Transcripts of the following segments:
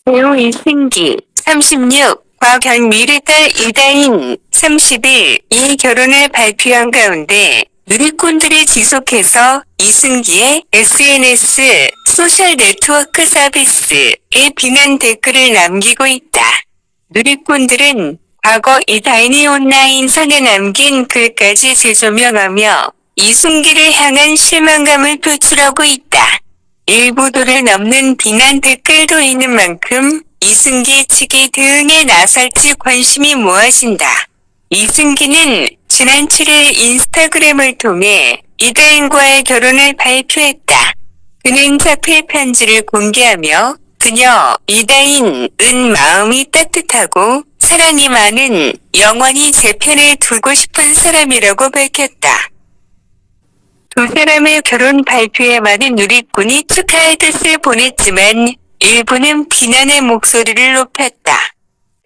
배우 이승기 36, 곽경미의 딸 이다인 30일 이 결혼을 발표한 가운데 누리꾼들이 지속해서 이승기의 SNS 소셜 네트워크 서비스에 비난 댓글을 남기고 있다. 누리꾼들은 과거 이다인이 온라인상에 남긴 글까지 재조명하며 이승기를 향한 실망감을 표출하고 있다. 일부도를 넘는 비난 댓글도 있는 만큼 이승기 측이 대응에 나설지 관심이 모아진다. 이승기는 지난 7일 인스타그램을 통해 이다인과의 결혼을 발표했다. 그는 자필 편지를 공개하며 그녀 이다인은 마음이 따뜻하고 사랑이 많은 영원히 제 편에 두고 싶은 사람이라고 밝혔다. 두 사람의 결혼 발표에 많은 누리꾼이 축하의 뜻을 보냈지만 일부는 비난의 목소리를 높였다.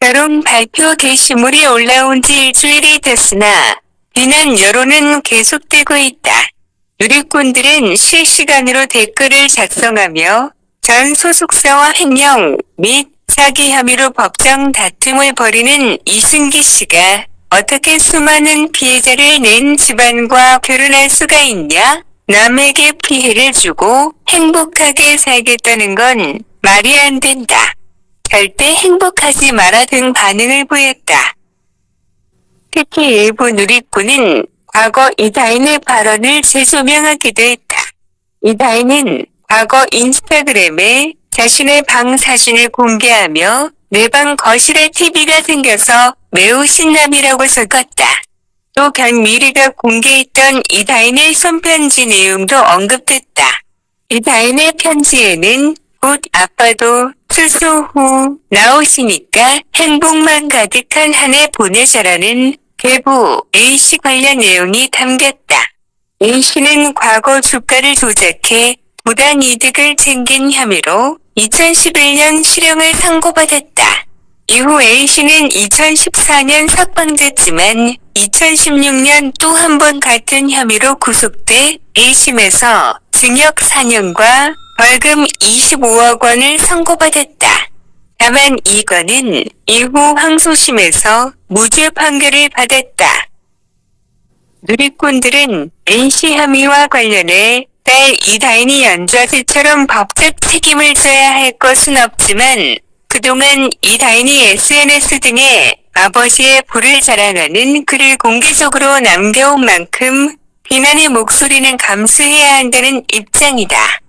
결혼 발표 게시물이 올라온 지 일주일이 됐으나 비난 여론은 계속되고 있다. 누리꾼들은 실시간으로 댓글을 작성하며 전 소속사와 횡령 및 사기 혐의로 법정 다툼을 벌이는 이승기 씨가 어떻게 수많은 피해자를 낸 집안과 결혼할 수가 있냐? 남에게 피해를 주고 행복하게 살겠다는 건 말이 안 된다. 절대 행복하지 마라 등 반응을 보였다. 특히 일부 누리꾼은 과거 이다인의 발언을 재조명하기도 했다. 이다인은 과거 인스타그램에 자신의 방 사진을 공개하며 내 방 거실에 TV가 생겨서 매우 신남이라고 적었다. 또 경미리가 공개했던 이다인의 손편지 내용도 언급됐다. 이다인의 편지에는 곧 아빠도 출소 후 나오시니까 행복만 가득한 한 해 보내자라는 계부 A씨 관련 내용이 담겼다. A씨는 과거 주가를 조작해 부당 이득을 챙긴 혐의로 2011년 실형을 선고받았다. 이후 A씨는 2014년 석방됐지만 2016년 또 한 번 같은 혐의로 구속돼 1심에서 징역 4년과 벌금 25억 원을 선고받았다. 다만 이건은 이후 항소심에서 무죄 판결을 받았다. 누리꾼들은 A씨 혐의와 관련해 딸 이다인이 연좌제처럼 법적 책임을 져야 할 것은 없지만 그동안 이다인이 SNS 등에 아버지의 부를 자랑하는 글을 공개적으로 남겨온 만큼 비난의 목소리는 감수해야 한다는 입장이다.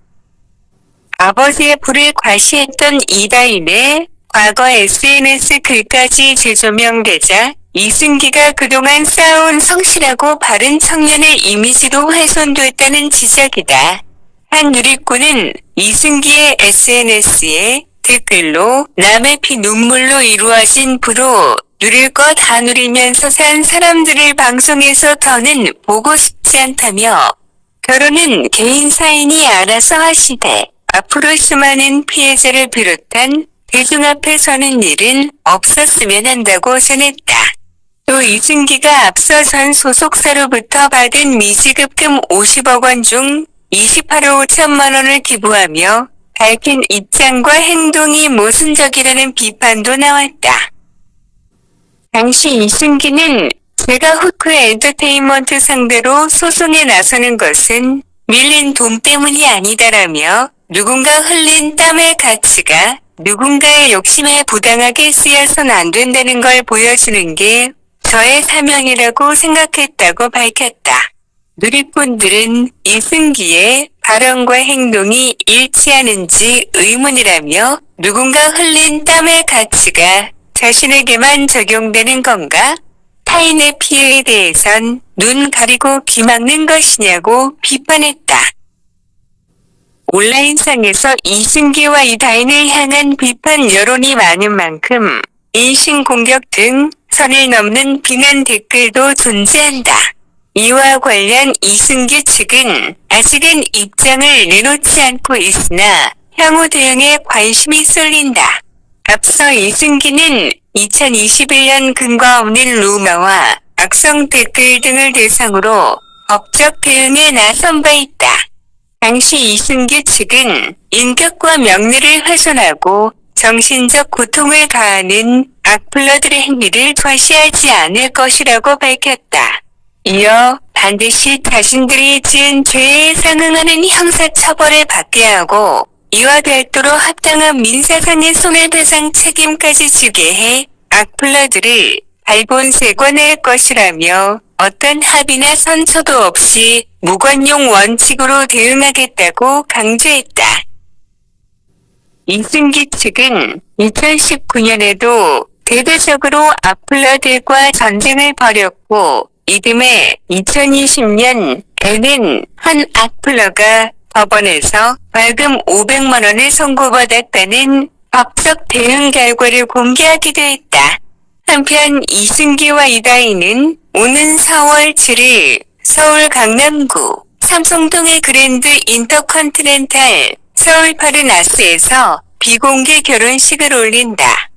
아버지의 부를 과시했던 이다인의 과거 SNS 글까지 재조명되자 이승기가 그동안 쌓아온 성실하고 바른 청년의 이미지도 훼손됐다는 지적이다. 한 누리꾼은 이승기의 SNS에 댓글로 남의 피 눈물로 이루어진 부로 누릴 거 다 누리면서 산 사람들을 방송에서 더는 보고 싶지 않다며 결혼은 개인 사인이 알아서 하시되 앞으로 수많은 피해자를 비롯한 대중 앞에 서는 일은 없었으면 한다고 전했다. 또 이승기가 앞서 전 소속사로부터 받은 미지급금 50억 원 중 28억 5천만 원을 기부하며 밝힌 입장과 행동이 모순적이라는 비판도 나왔다. 당시 이승기는 제가 후크 엔터테인먼트 상대로 소송에 나서는 것은 밀린 돈 때문이 아니다라며 누군가 흘린 땀의 가치가 누군가의 욕심에 부당하게 쓰여선 안 된다는 걸 보여주는 게 저의 사명이라고 생각했다고 밝혔다. 누리꾼들은 이승기의 발언과 행동이 일치하는지 의문이라며 누군가 흘린 땀의 가치가 자신에게만 적용되는 건가? 타인의 피해에 대해선 눈 가리고 귀 막는 것이냐고 비판했다. 온라인상에서 이승기와 이다인을 향한 비판 여론이 많은 만큼 인신공격 등 선을 넘는 비난 댓글도 존재한다. 이와 관련 이승기 측은 아직은 입장을 내놓지 않고 있으나 향후 대응에 관심이 쏠린다. 앞서 이승기는 2021년 근거 없는 루머와 악성 댓글 등을 대상으로 법적 대응에 나선 바 있다. 당시 이승기 측은 인격과 명예를 훼손하고 정신적 고통을 가하는 악플러들의 행위를 과시하지 않을 것이라고 밝혔다. 이어 반드시 자신들이 지은 죄에 상응하는 형사처벌을 받게 하고 이와 별도로 합당한 민사상의 손해배상 책임까지 지게 해 악플러들을 발본색원할 것이라며 어떤 합의나 선처도 없이 무관용 원칙으로 대응하겠다고 강조했다. 이승기 측은 2019년에도 대대적으로 악플러들과 전쟁을 벌였고 이듬해 2020년에는 한 악플러가 법원에서 벌금 500만 원을 선고받았다는 법적 대응 결과를 공개하기도 했다. 한편 이승기와 이다희는 오는 4월 7일 서울 강남구 삼성동의 그랜드 인터컨티넨탈 서울 파르나스에서 비공개 결혼식을 올린다.